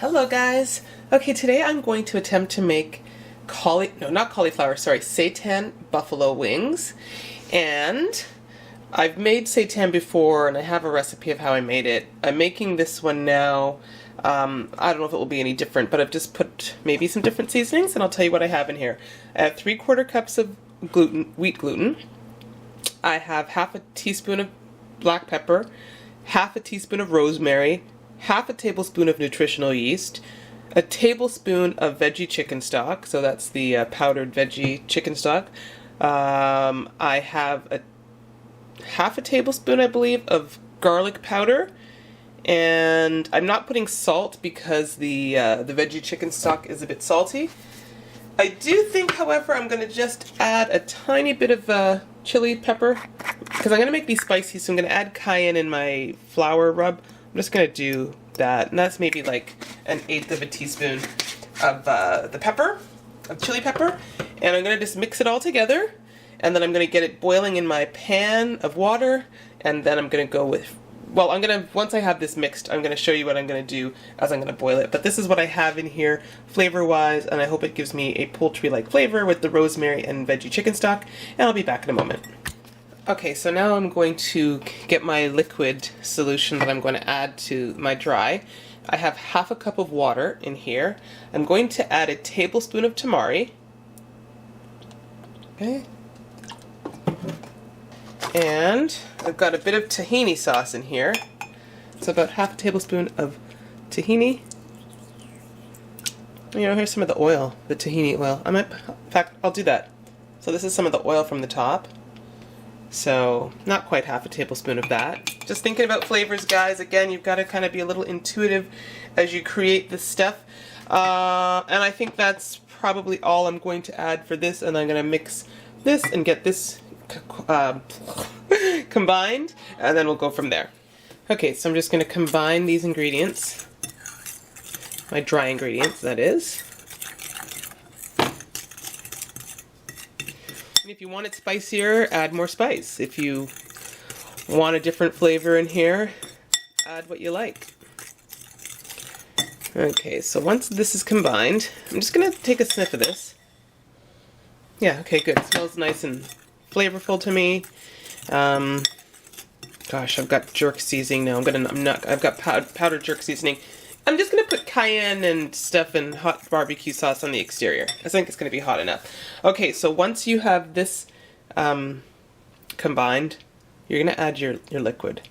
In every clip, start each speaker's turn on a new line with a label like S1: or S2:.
S1: Hello guys! Okay, today I'm going to attempt to make seitan buffalo wings. And I've made seitan before and I have a recipe of how I made it. I'm making this one now. I don't know if it will be any different, but I've just put maybe some different seasonings and I'll tell you what I have in here. I have 3/4 cups of wheat gluten. I have half a teaspoon of black pepper, half a teaspoon of rosemary, half a tablespoon of nutritional yeast, a tablespoon of veggie chicken stock, so that's the powdered veggie chicken stock. I have half a tablespoon, I believe, of garlic powder, and I'm not putting salt because the veggie chicken stock is a bit salty. I do think, however, I'm going to just add a tiny bit of chili pepper because I'm going to make these spicy, so I'm going to add cayenne in my flour rub. I'm just going to do that, and that's maybe like 1/8 of a teaspoon of chili pepper, and I'm going to just mix it all together, and then I'm going to get it boiling in my pan of water, and then I'm going to go with, well, once I have this mixed, I'm going to show you what I'm going to do as I'm going to boil it, but this is what I have in here flavor-wise, and I hope it gives me a poultry-like flavor with the rosemary and veggie chicken stock, and I'll be back in a moment. Okay, so now I'm going to get my liquid solution that I'm going to add to my dry. I have half a cup of water in here. I'm going to add a tablespoon of tamari. Okay. And I've got a bit of tahini sauce in here. So about half a tablespoon of tahini. You know, here's some of the oil, the tahini oil. In fact, I'll do that. So this is some of the oil from the top. So, not quite half a tablespoon of that. Just thinking about flavors, guys. Again, you've got to kind of be a little intuitive as you create this stuff. And I think that's probably all I'm going to add for this. And I'm going to mix this and get this combined. And then we'll go from there. Okay, so I'm just going to combine these ingredients. My dry ingredients, that is. And if you want it spicier, add more spice. If you want a different flavor in here, add what you like. Okay, so once this is combined, I'm just going to take a sniff of this. Yeah, okay, good. It smells nice and flavorful to me. Gosh, I've got jerk seasoning now. I've got powdered jerk seasoning. I'm just going to put cayenne and stuff and hot barbecue sauce on the exterior. I think it's going to be hot enough. Okay, so once you have this combined, you're going to add your liquid.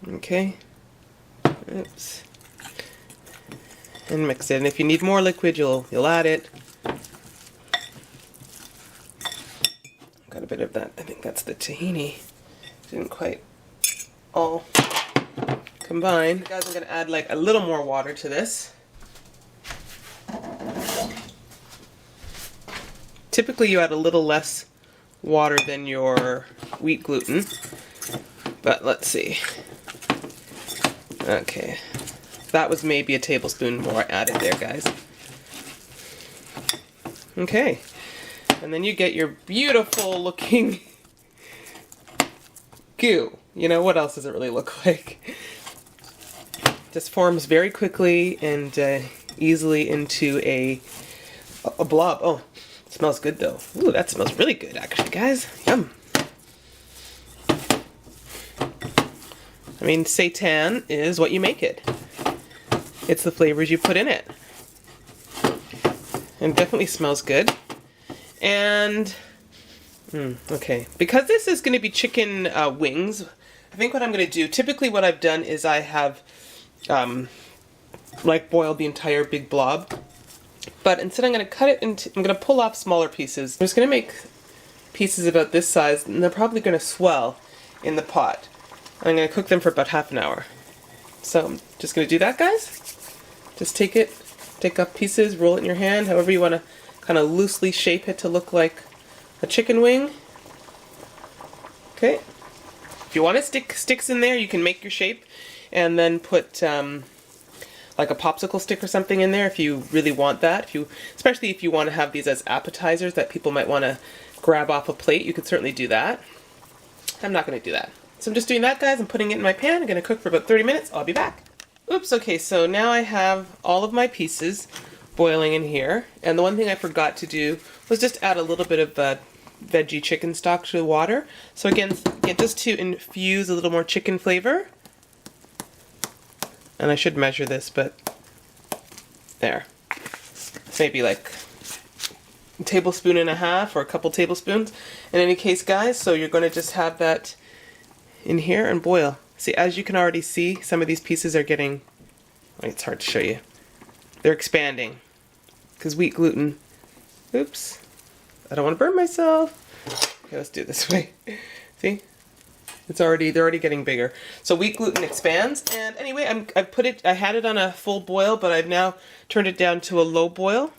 S1: Okay. Oops. And mix it. And if you need more liquid, you'll add it. Got a bit of that. I think that's the tahini. Didn't quite all combine. Guys, I'm going to add like a little more water to this. Typically you add a little less water than your wheat gluten, but let's see. Okay, that was maybe a tablespoon more added there, guys. Okay, and then you get your beautiful looking goo. You know, what else does it really look like? Just forms very quickly and easily into a blob. Oh, it smells good though. Ooh, that smells really good actually, guys. Yum. I mean, seitan is what you make it. It's the flavors you put in it. And definitely smells good. And, okay. Because this is going to be chicken wings, I think what I'm going to do, typically what I've done is I have like boiled the entire big blob, but instead I'm going to cut it into, I'm going to pull off smaller pieces. I'm just going to make pieces about this size, and they're probably going to swell in the pot. I'm going to cook them for about half an hour. So I'm just going to do that, guys. Just take up pieces, roll it in your hand, however you want to kind of loosely shape it to look like a chicken wing. Okay. If you want to stick sticks in there, you can make your shape and then put like a popsicle stick or something in there if you really want that. Especially if you want to have these as appetizers that people might want to grab off a plate, you could certainly do that. I'm not going to do that. So I'm just doing that, guys. I'm putting it in my pan. I'm going to cook for about 30 minutes. I'll be back. Oops, okay, so now I have all of my pieces boiling in here. And the one thing I forgot to do was just add a little bit of veggie chicken stock to the water. So again, just to infuse a little more chicken flavor. And I should measure this, but there. Maybe like a tablespoon and a half or a couple tablespoons. In any case, guys, so you're going to just have that in here and boil. See, as you can already see, some of these pieces are getting, it's hard to show you. They're expanding because wheat gluten. Oops, I don't want to burn myself. Okay, let's do it this way. See, they're already getting bigger. So wheat gluten expands, and anyway, I had it on a full boil, but I've now turned it down to a low boil,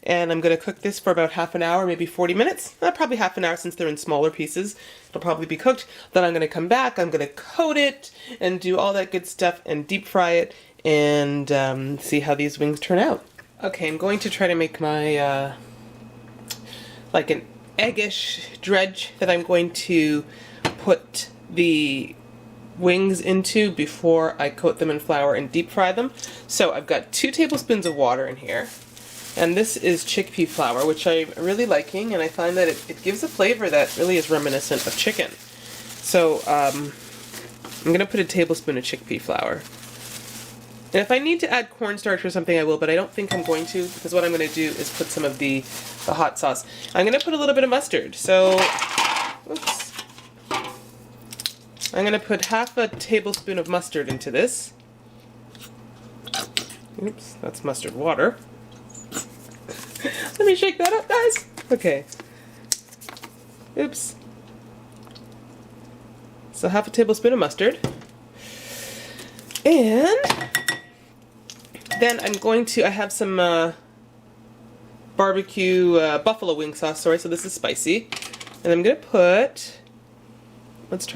S1: and I'm going to cook this for about half an hour, maybe 40 minutes. Probably half an hour since they're in smaller pieces. It'll probably be cooked. Then I'm going to come back. I'm going to coat it and do all that good stuff and deep fry it and see how these wings turn out. Okay, I'm going to try to make my like an eggish dredge that I'm going to put the wings into before I coat them in flour and deep fry them. So I've got 2 tablespoons of water in here, and this is chickpea flour, which I'm really liking, and I find that it gives a flavor that really is reminiscent of chicken. So I'm going to put a tablespoon of chickpea flour. And if I need to add cornstarch or something, I will, but I don't think I'm going to, because what I'm going to do is put some of the hot sauce. I'm going to put a little bit of mustard. So, oops. I'm going to put half a tablespoon of mustard into this. Oops, that's mustard water. Let me shake that up, guys. Okay. Oops. So half a tablespoon of mustard. And then I'm going to, I have some barbecue buffalo wing sauce, sorry, so this is spicy. And I'm going to put, that's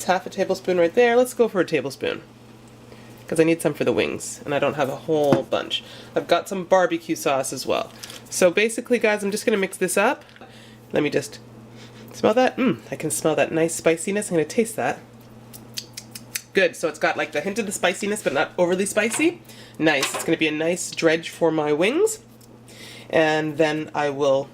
S1: half a tablespoon right there. Let's go for a tablespoon, because I need some for the wings, and I don't have a whole bunch. I've got some barbecue sauce as well. So basically, guys, I'm just going to mix this up. Let me just smell that. I can smell that nice spiciness. I'm going to taste that. Good, so it's got like the hint of the spiciness, but not overly spicy. Nice, it's going to be a nice dredge for my wings. And then I will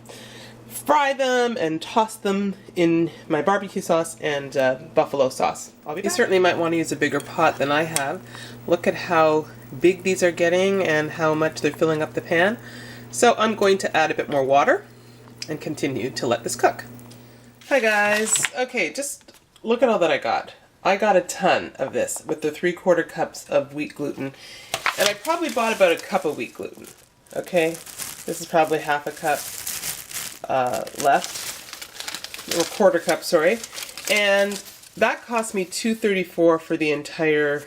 S1: fry them and toss them in my barbecue sauce and buffalo sauce. You certainly might want to use a bigger pot than I have. Look at how big these are getting and how much they're filling up the pan. So I'm going to add a bit more water and continue to let this cook. Hi guys. Okay, just look at all that I got. I got a ton of this with the 3/4 cups of wheat gluten, and I probably bought about a cup of wheat gluten. Okay, this is probably half a cup left, or 1/4 cup, sorry, and that cost me $2.34 for the entire.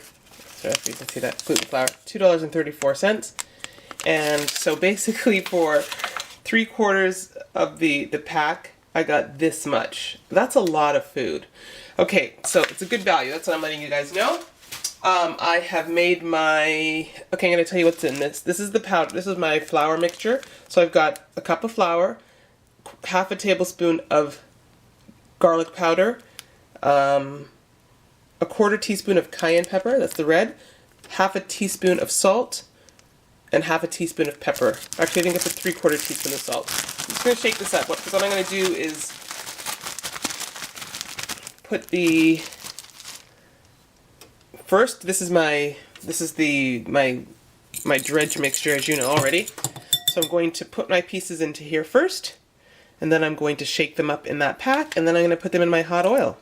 S1: Sorry if you can see that gluten flour, $2.34, and so basically for 3/4 of the pack, I got this much. That's a lot of food. Okay, so it's a good value. That's what I'm letting you guys know. I have made my, okay, I'm going to tell you what's in this. This is the powder. This is my flour mixture. So I've got a cup of flour, half a tablespoon of garlic powder, a 1/4 teaspoon of cayenne pepper, that's the red, half a teaspoon of salt, and half a teaspoon of pepper. Actually, I think it's a 3/4 teaspoon of salt. I'm just going to shake this up, because what I'm going to do is put the, first, this is my dredge mixture, as you know already. So I'm going to put my pieces into here first, and then I'm going to shake them up in that pack, and then I'm going to put them in my hot oil.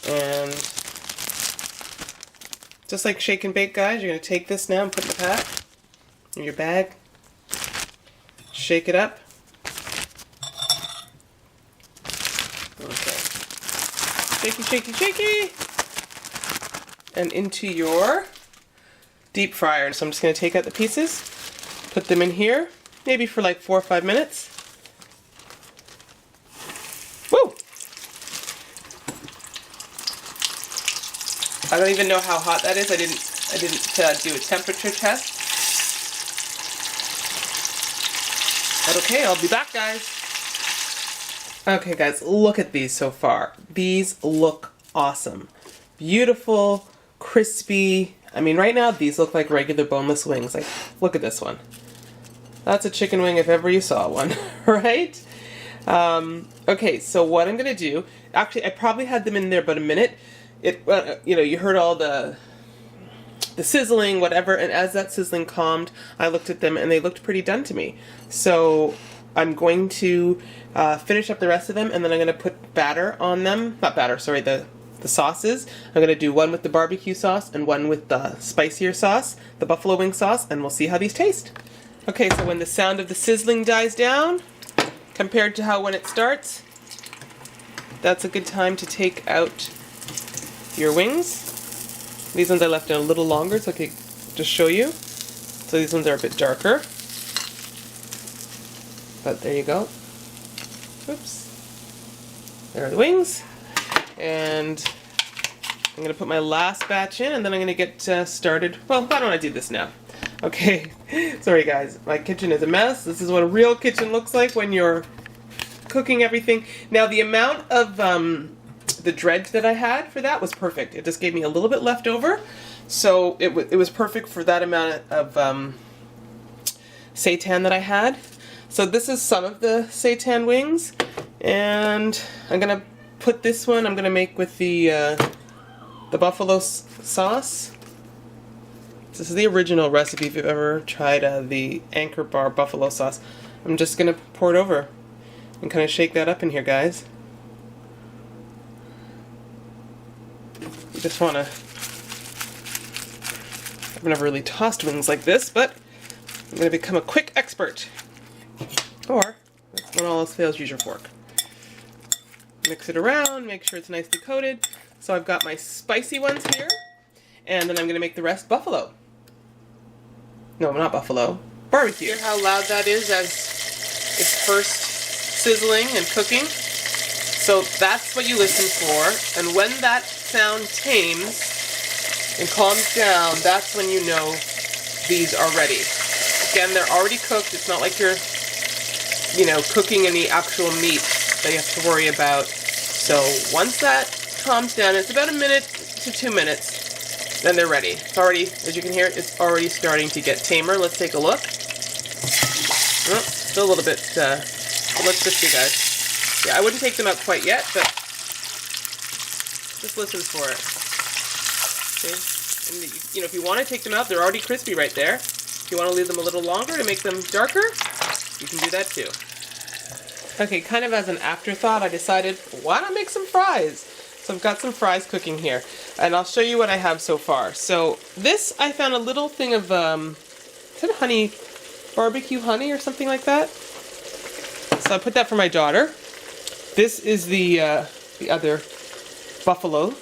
S1: And just like shake and bake, guys, you're going to take this now and put it in the pack, in your bag, shake it up. Shaky, shaky, shaky, and into your deep fryer. So I'm just going to take out the pieces, put them in here, maybe for like 4 or 5 minutes. Woo! I don't even know how hot that is. I didn't do a temperature test. But okay, I'll be back, guys. Okay guys, look at these so far. These look awesome. Beautiful, crispy, I mean, right now these look like regular boneless wings. Like, look at this one. That's a chicken wing if ever you saw one, right? Okay, so what I'm gonna do, actually I probably had them in there about a minute. You know, you heard all the sizzling, whatever, and as that sizzling calmed, I looked at them and they looked pretty done to me. So I'm going to finish up the rest of them, and then I'm gonna put batter on them. Not batter, sorry, the sauces. I'm gonna do one with the barbecue sauce and one with the spicier sauce, the buffalo wing sauce, and we'll see how these taste. Okay, so when the sound of the sizzling dies down, compared to how when it starts, that's a good time to take out your wings. These ones I left in a little longer so I could just show you. So these ones are a bit darker. But there you go. Oops. There are the wings. And I'm going to put my last batch in, and then I'm going to get started. Well, why don't I do this now? Okay, sorry guys, my kitchen is a mess. This is what a real kitchen looks like when you're cooking everything. Now the amount of the dredge that I had for that was perfect. It just gave me a little bit left over, so it was perfect for that amount of seitan that I had. So this is some of the seitan wings, and I'm gonna put this one. I'm gonna make with the buffalo sauce. This is the original recipe if you've ever tried the Anchor Bar buffalo sauce. I'm just going to pour it over and kind of shake that up in here, guys. You just want to... I've never really tossed wings like this, but I'm going to become a quick expert. Or, when all else fails, use your fork. Mix it around, make sure it's nicely coated. So I've got my spicy ones here, and then I'm going to make the rest buffalo. No, not buffalo. Barbecue. Hear how loud that is as it's first sizzling and cooking? So that's what you listen for, and when that sound tames and calms down, that's when you know these are ready. Again, they're already cooked. It's not like you're, you know, cooking any actual meat that you have to worry about. So once that calms down, it's about 1 minute to 2 minutes, then they're ready. It's already, as you can hear, it's already starting to get tamer. Let's take a look. Oh, still a little bit, but let's just see, guys. Yeah, I wouldn't take them out quite yet, but just listen for it. Okay? And, you know, if you want to take them out, they're already crispy right there. If you want to leave them a little longer to make them darker, you can do that too. Okay, kind of as an afterthought, I decided, why not make some fries? So I've got some fries cooking here, and I'll show you what I have so far. So this, I found a little thing of, is it honey, barbecue honey or something like that? So I put that for my daughter. This is the other buffalo.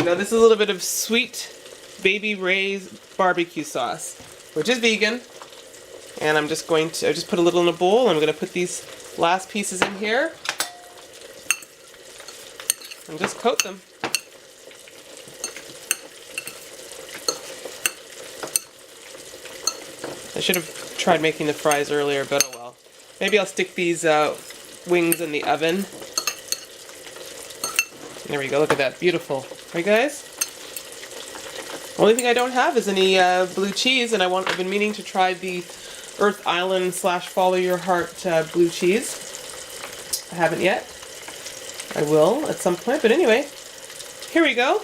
S1: Now this is a little bit of sweet Baby Ray's barbecue sauce, which is vegan. And I just put a little in a bowl. I'm going to put these last pieces in here. And just coat them. I should have tried making the fries earlier, but oh well. Maybe I'll stick these wings in the oven. There we go, look at that, beautiful. Right guys? Only thing I don't have is any blue cheese, and I've been meaning to try the Earth Island / Follow Your Heart blue cheese. I haven't yet. I will at some point, but anyway, here we go.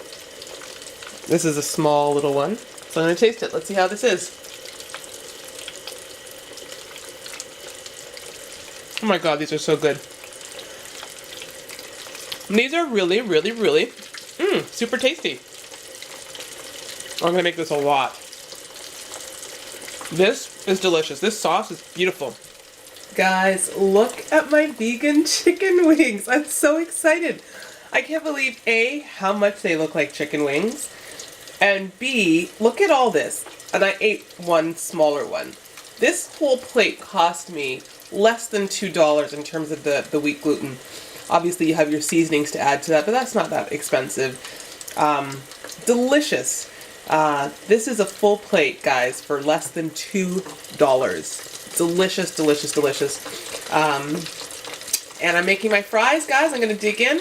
S1: This is a small little one, so I'm going to taste it. Let's see how this is. Oh my god, these are so good. And these are really, really, really super tasty. I'm going to make this a lot. This is delicious. This sauce is beautiful. Guys, look at my vegan chicken wings. I'm so excited. I can't believe A, how much they look like chicken wings, and B, look at all this. And I ate one smaller one. This whole plate cost me less than $2 in terms of the wheat gluten. Obviously you have your seasonings to add to that, but that's not that expensive. Delicious. This is a full plate, guys, for less than $2. Delicious, delicious, delicious. And I'm making my fries, guys. I'm gonna dig in.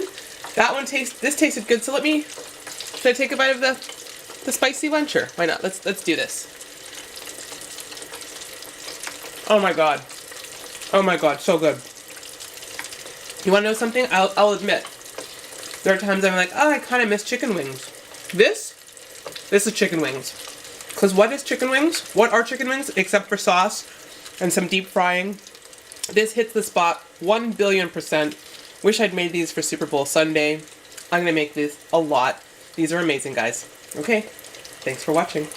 S1: This tasted good, so should I take a bite of the the spicy one? Sure, why not? Let's do this. Oh my god. Oh my god, so good. You want to know something? I'll admit. There are times I'm like, oh, I kind of miss chicken wings. This is chicken wings. Because what is chicken wings? What are chicken wings except for sauce and some deep frying? This hits the spot 1,000,000,000%. Wish I'd made these for Super Bowl Sunday. I'm going to make these a lot. These are amazing, guys. Okay, thanks for watching.